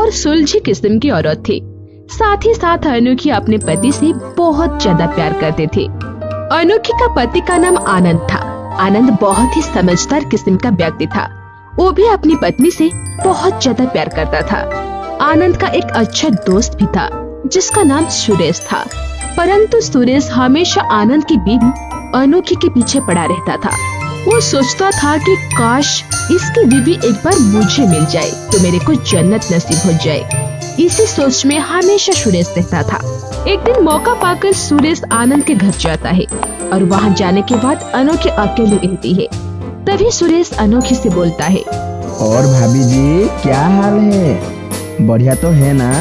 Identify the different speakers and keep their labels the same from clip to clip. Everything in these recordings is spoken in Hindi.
Speaker 1: और सुलझी किस्म की औरत थी। साथ ही साथ अनोखी अपने पति से बहुत ज्यादा प्यार करते थे। अनोखी का पति का नाम आनंद था। आनंद बहुत ही समझदार किस्म का व्यक्ति था। वो भी अपनी पत्नी से बहुत ज्यादा प्यार करता था। आनंद का एक अच्छा दोस्त भी था जिसका नाम सुरेश था, परंतु सुरेश हमेशा आनंद की बीवी अनोखी के पीछे पड़ा रहता था। वो सोचता था कि काश इसकी बीवी एक बार मुझे मिल जाए तो मेरे को जन्नत नसीब हो जाए। इसी सोच में हमेशा सुरेश रहता था। एक दिन मौका पाकर सुरेश आनंद के घर जाता है और वहाँ जाने के बाद अनोखी अकेली रहती है। तभी सुरेश अनोखी से बोलता है,
Speaker 2: और भाभी जी क्या हाल है? बढ़िया तो है ना?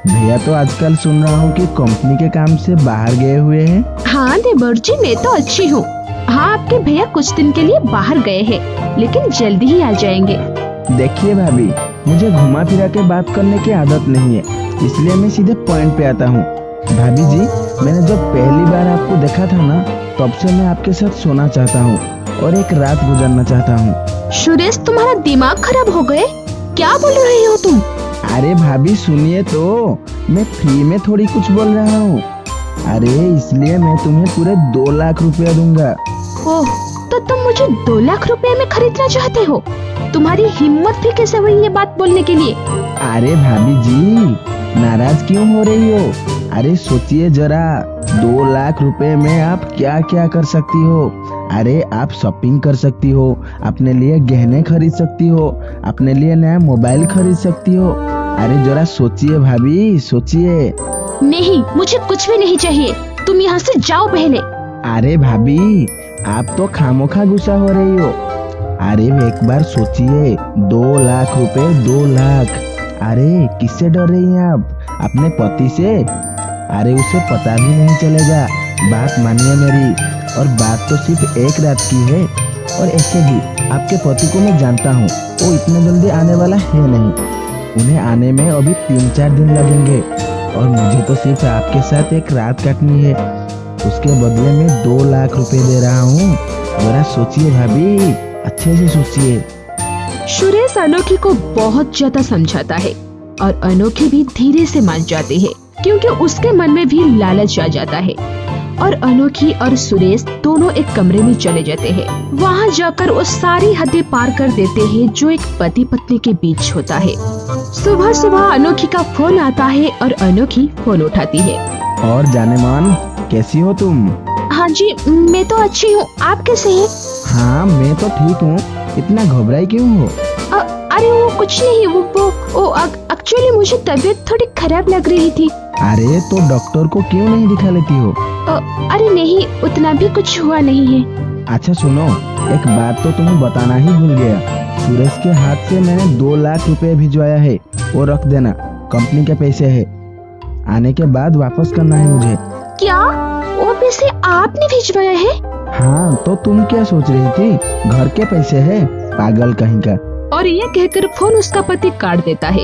Speaker 2: भैया तो आजकल सुन रहा हूँ कि कंपनी के काम से बाहर गए हुए हैं।
Speaker 1: हाँ देवर जी, मैं तो अच्छी हूँ। हाँ, आपके भैया कुछ दिन के लिए बाहर गए हैं, लेकिन जल्दी ही आ जाएंगे।
Speaker 2: देखिए भाभी, मुझे घुमा फिरा के बात करने की आदत नहीं है, इसलिए मैं सीधे पॉइंट पे आता हूँ। भाभी जी, मैंने जब पहली बार आपको देखा था ना, तब से मैं आपके साथ सोना चाहता हूँ और एक रात गुजारना चाहता हूँ।
Speaker 1: सुरेश, तुम्हारा दिमाग खराब हो गए? क्या बोल रहे हो तुम?
Speaker 2: अरे भाभी सुनिए तो, मैं फ्री में थोड़ी कुछ बोल रहा हूँ। अरे इसलिए मैं तुम्हें पूरे 2 लाख रुपया दूंगा।
Speaker 1: ओह, तो तुम मुझे 2 लाख रुपए में खरीदना चाहते हो? तुम्हारी हिम्मत भी कैसे हुई ये बात बोलने के लिए?
Speaker 2: अरे भाभी जी, नाराज क्यों हो रही हो? अरे सोचिए जरा, 2 लाख रुपए में आप क्या क्या कर सकती हो। अरे आप शॉपिंग कर सकती हो, अपने लिए गहने खरीद सकती हो, अपने लिए नया मोबाइल खरीद सकती हो। अरे जरा सोचिए भाभी, सोचिए।
Speaker 1: नहीं, मुझे कुछ भी नहीं चाहिए। तुम यहाँ से जाओ पहले।
Speaker 2: अरे भाभी, आप तो खामोखा गुस्सा हो रही हो। अरे एक बार सोचिए, 2 लाख रुपए, 2 लाख। अरे किससे डर रही हैं आप? अपने पति से? अरे उसे पता भी नहीं चलेगा। बात मानिए मेरी, और बात तो सिर्फ एक रात की है। और ऐसे भी आपके पति को मैं जानता हूँ, वो इतने जल्दी आने वाला है नहीं। उन्हें आने में अभी 3-4 दिन लगेंगे, और मुझे तो सिर्फ आपके साथ एक रात काटनी है। उसके बदले में 2 लाख रुपए दे रहा हूँ। जरा सोचिए भाभी, अच्छे से सोचिए।
Speaker 1: सुरेश अनोखी को बहुत ज्यादा समझाता है और अनोखी भी धीरे से मान जाती है, क्योंकि उसके मन में भी लालच आ जाता है। और अनोखी और सुरेश दोनों एक कमरे में चले जाते हैं। वहाँ जाकर वो सारी हदें पार कर देते हैं जो एक पति पत्नी के बीच होता है। सुबह सुबह अनोखी का फोन आता है और अनोखी फोन उठाती है।
Speaker 2: और जाने मन, कैसी हो तुम?
Speaker 1: हाँ जी, मैं तो अच्छी हूँ। आप कैसे हैं?
Speaker 2: हाँ मैं तो ठीक हूँ। इतना घबराई क्यों हो?
Speaker 1: अरे वो कुछ नहीं, वो एक्चुअली मुझे तबीयत थोड़ी खराब लग रही थी।
Speaker 2: अरे तो डॉक्टर को क्यों नहीं दिखा लेती हो?
Speaker 1: अरे नहीं, उतना भी कुछ हुआ नहीं है।
Speaker 2: अच्छा सुनो, एक बात तो तुम्हें बताना ही भूल गया। सुरेश के हाथ से मैंने 2 लाख रुपए भिजवाया है, वो रख देना, कंपनी के पैसे है। आने के बाद वापस करना है मुझे।
Speaker 1: क्या? वो पैसे आपने भिजवाया है?
Speaker 2: हाँ, तो तुम क्या सोच रही थी? घर के पैसे है, पागल कहीं का।
Speaker 1: और ये कहकर फोन उसका पति काट देता है।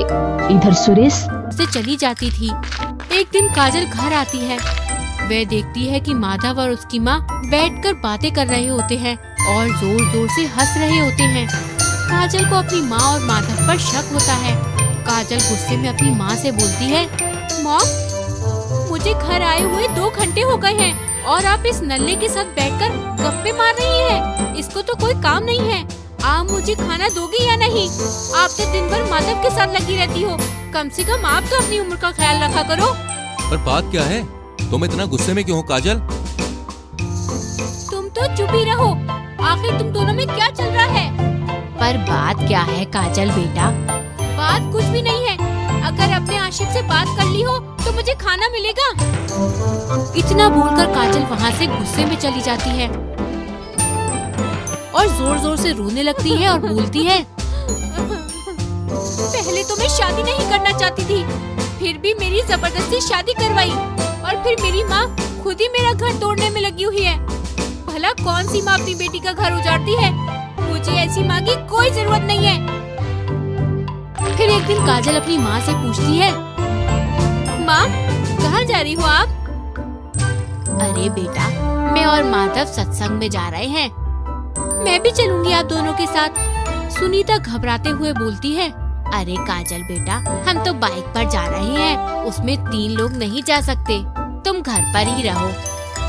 Speaker 1: इधर सुरेश
Speaker 3: से चली जाती थी। एक दिन काजल घर आती है। वह देखती है कि माधव और उसकी माँ बैठकर बातें कर रहे होते हैं और जोर जोर से हंस रहे होते हैं। काजल को अपनी माँ और माधव पर शक होता है। काजल गुस्से में अपनी माँ से बोलती है, माँ, मुझे घर आए हुए 2 घंटे हो गए हैं और आप इस नल्ले के साथ बैठकर गप्पे मार रही हैं। इसको तो कोई काम नहीं है। आप मुझे खाना दोगी या नहीं? आप तो दिन भर माधव के साथ लगी रहती हो। कम से कम आप तो अपनी उम्र का ख्याल रखा करो।
Speaker 4: पर बात क्या है? तुम इतना गुस्से में क्यों हो काजल?
Speaker 3: तुम तो चुप ही रहो। आखिर तुम दोनों में क्या चल रहा है? पर बात क्या है काजल बेटा? बात कुछ भी नहीं है। अगर अपने आशिक से बात कर ली हो तो मुझे खाना मिलेगा। इतना बोलकर काजल वहाँ से गुस्से में चली जाती है और जोर जोर से रोने लगती है और बोलती है, पहले तो मैं शादी नहीं करना चाहती थी, फिर भी मेरी जबरदस्ती शादी करवाई और फिर मेरी माँ खुद ही मेरा घर तोड़ने में लगी हुई है। भला कौन सी माँ अपनी बेटी का घर उजाड़ती है? मुझे ऐसी माँ की कोई जरूरत नहीं है। फिर एक दिन काजल अपनी माँ से पूछती है, माँ, कहाँ जा रही हो आप? अरे बेटा, मैं और माधव सत्संग में जा रहे हैं। मैं भी चलूंगी आप दोनों के साथ। सुनीता घबराते हुए बोलती है, अरे काजल बेटा, हम तो बाइक पर जा रहे हैं, उसमें 3 लोग नहीं जा सकते, तुम घर पर ही रहो।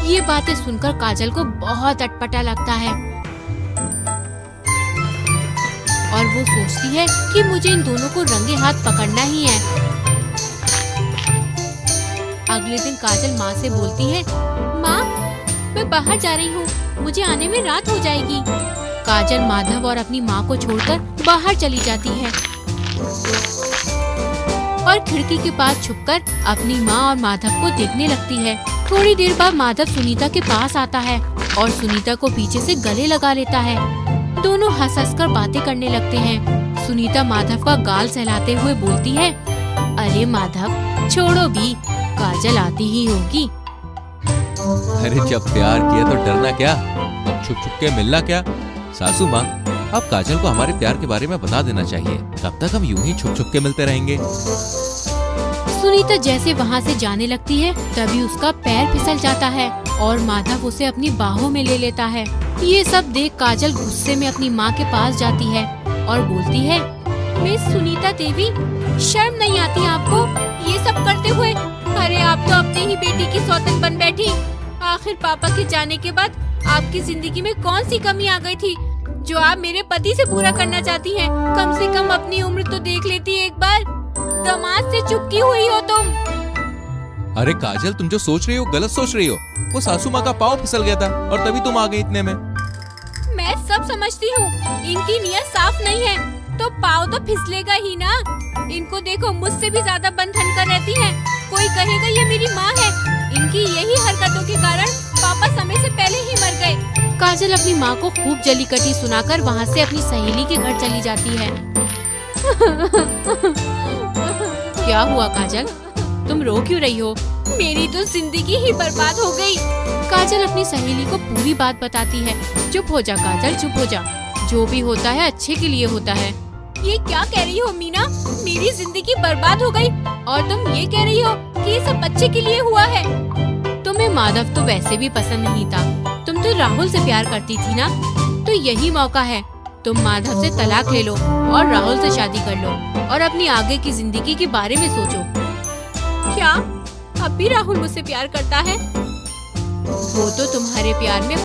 Speaker 3: ये बातें सुनकर काजल को बहुत अटपटा लगता है और वो सोचती है कि मुझे इन दोनों को रंगे हाथ पकड़ना ही है। अगले दिन काजल माँ से बोलती है, माँ मैं बाहर जा रही हूँ, मुझे आने में रात हो जाएगी। काजल माधव और अपनी माँ को छोड़कर बाहर चली जाती है और खिड़की के पास छुपकर अपनी माँ और माधव को देखने लगती है। थोड़ी देर बाद माधव सुनीता के पास आता है और सुनीता को पीछे से गले लगा लेता है। दोनों हंस हंस कर बातें करने लगते हैं। सुनीता माधव का गाल सहलाते हुए बोलती है, अरे माधव छोड़ो भी, काजल आती ही होगी।
Speaker 4: अरे जब प्यार किया तो डरना क्या, छुप छुप के मिलना क्या। सासू माँ, अब काजल को हमारे प्यार के बारे में बता देना चाहिए, तब तक हम यूं ही छुप छुप के मिलते रहेंगे।
Speaker 3: सुनीता जैसे वहाँ से जाने लगती है तभी उसका पैर फिसल जाता है और माधव उसे अपनी बाहों में ले लेता है। ये सब देख काजल गुस्से में अपनी माँ के पास जाती है और बोलती है, मिस सुनीता देवी, शर्म नहीं आती आपको ये सब करते हुए? अरे आप तो अपने ही बेटी की सौतन बन बैठी। आखिर पापा के जाने के बाद आपकी जिंदगी में कौन सी कमी आ गई थी जो आप मेरे पति से पूरा करना चाहती हैं? कम से कम अपनी उम्र तो देख लेती एक बार, दामाद से चुपकी हुई हो तुम।
Speaker 4: अरे काजल, तुम जो सोच रही हो गलत सोच रही हो। वो सासू माँ का पाँव फिसल गया था और तभी तुम आ गई इतने में।
Speaker 3: मैं सब समझती हूँ, इनकी नीयत साफ नहीं है तो पाँव तो फिसलेगा ही ना। इनको देखो, मुझसे भी ज्यादा बंधन कर रहती हैं। कोई कहेगा ये मेरी माँ है। इनकी यही हरकतों के कारण पापा समय से पहले ही मर गए। काजल अपनी माँ को खूब जली कटी सुनाकर वहाँ से अपनी सहेली के घर चली जाती है। क्या हुआ काजल, तुम रो क्यों रही हो? मेरी तो जिंदगी ही बर्बाद हो गई। काजल अपनी सहेली को पूरी बात बताती है। चुप हो जा काजल, चुप हो जा, जो भी होता है अच्छे के लिए होता है। ये क्या कह रही हो मीना, मेरी जिंदगी बर्बाद हो गई और तुम ये कह रही हो कि ये सब बच्चे के लिए हुआ है? तुम्हें माधव तो वैसे भी पसंद नहीं था, तुम तो राहुल से प्यार करती थी ना, तो यही मौका है, तुम माधव से तलाक ले लो और राहुल से शादी कर लो और अपनी आगे की जिंदगी के बारे में सोचो। क्या अब भी राहुल मुझसे प्यार करता है? वो तो तुम्हारे प्यार में